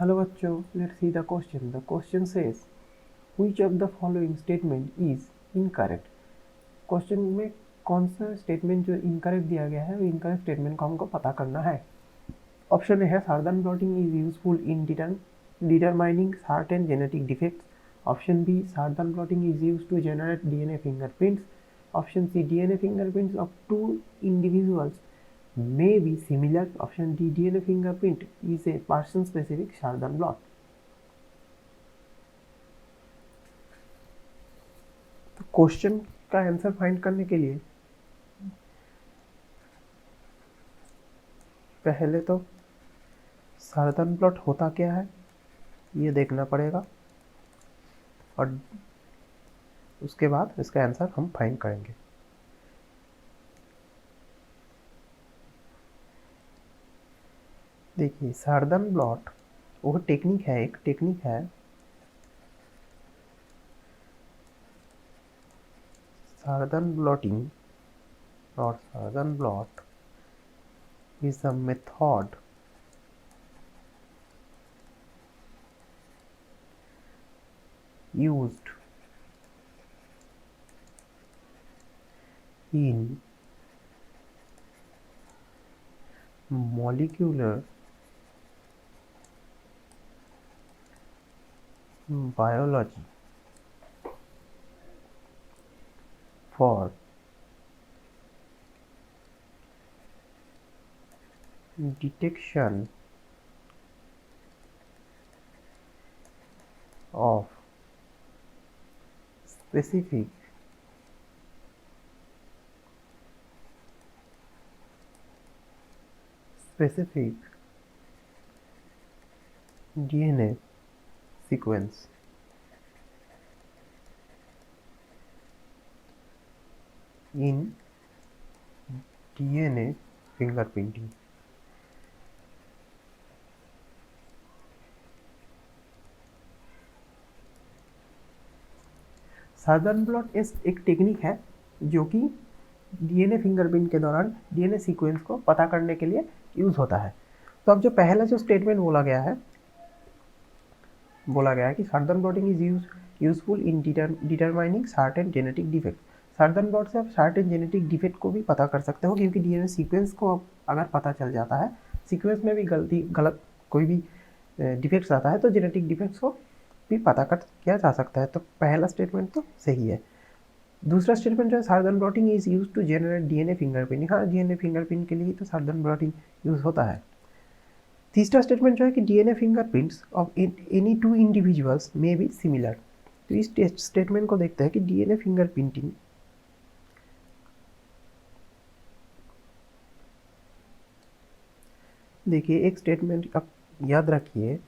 Hello बच्चों, let's see the question. The question says which of the following statement is incorrect. Question में कौन सा statement जो incorrect दिया गया है, वो इनकरेक्ट स्टेटमेंट को हमको पता करना है. ऑप्शन ए है Southern blotting is useful in determining certain genetic defects. Option B Southern blotting is use to generate DNA fingerprints. Option C DNA fingerprints of two individuals may be similar. Option D DNA fingerprint is a person specific Sardhan blot. तो question का answer find करने के लिए पहले तो सार्दन plot होता क्या है ये देखना पड़ेगा और उसके बाद इसका आंसर हम फाइंड करेंगे. देखिए सार्दन ब्लॉट वो टेक्निक है, एक टेक्निक है. सार्दन ब्लॉटिंग और सार्दन blot is a method used in molecular biology for detection of specific DNA sequence in DNA fingerprinting. Southern blot एक टेक्निक है जो कि डीएनए फिंगरप्रिंट के दौरान डीएनए सीक्वेंस को पता करने के लिए यूज होता है. तो अब जो पहला जो स्टेटमेंट बोला गया है कि Southern blotting is useful in determining certain genetic defect. Southern blot से आप सर्टेन जेनेटिक डिफेक्ट को भी पता कर सकते हो, क्योंकि डीएनए सीक्वेंस को अब अगर पता चल जाता है, सीक्वेंस में भी गलत कोई भी डिफेक्ट्स आता है तो जेनेटिक डिफेक्ट्स को भी पता कर किया जा सकता है. तो पहला स्टेटमेंट तो सही है. दूसरा स्टेटमेंट जो है Southern blotting is use to generate DNA fingerprint. हाँ, डीएनए फिंगरप्रिंट के लिए तो सार्दन ब्लॉटिंग यूज होता है. तीसरा स्टेटमेंट जो है कि DNA fingerprints of any to individuals may be similar. तो इस स्टेटमेंट को देखते हैं कि डीएनए फिंगरप्रिंटिंग देखिए एक स्टेटमेंट आप याद रखिए,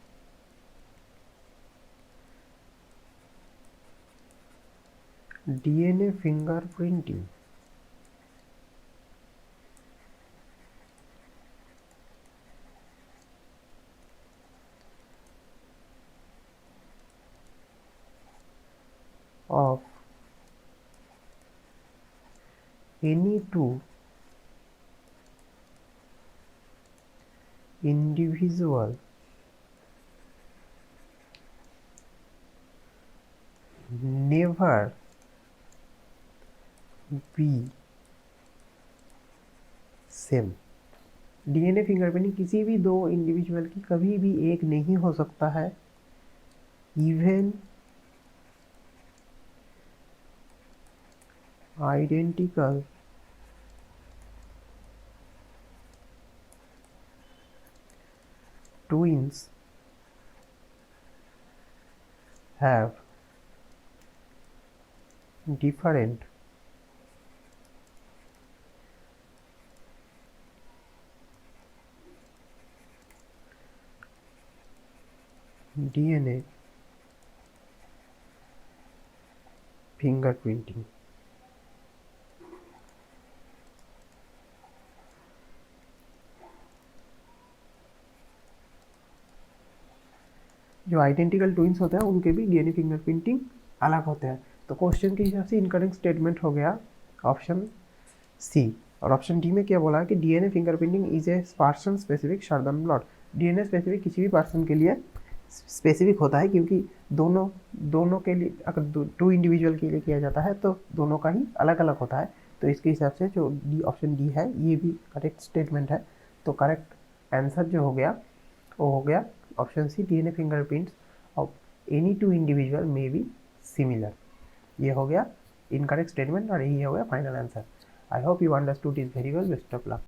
DNA fingerprinting of any two individual never be same. DNA fingerprinting किसी भी दो इंडिविजुअल की कभी भी एक नहीं हो सकता है. Even identical twins have different DNA fingerprinting. जो आइडेंटिकल ट्विंस होते हैं उनके भी डीएनए फिंगरप्रिंटिंग अलग होते हैं. तो क्वेश्चन के हिसाब से इनकरेक्ट स्टेटमेंट हो गया ऑप्शन सी. और ऑप्शन डी में क्या बोला है कि DNA fingerprinting is a person specific Southern blot. DNA specific किसी भी पर्सन के लिए स्पेसिफिक होता है, क्योंकि दोनों के लिए अगर टू इंडिविजुअल के लिए किया जाता है तो दोनों का ही अलग अलग होता है। तो इसके हिसाब से जो ऑप्शन डी है ये भी करेक्ट स्टेटमेंट है। तो करेक्ट आंसर जो हो गया वो हो गया option C, DNA fingerprints of any two individual may be similar. ये हो गया इनकरेक्ट स्टेटमेंट और यही हो गया final answer. I hope you understood it very well. Best of luck.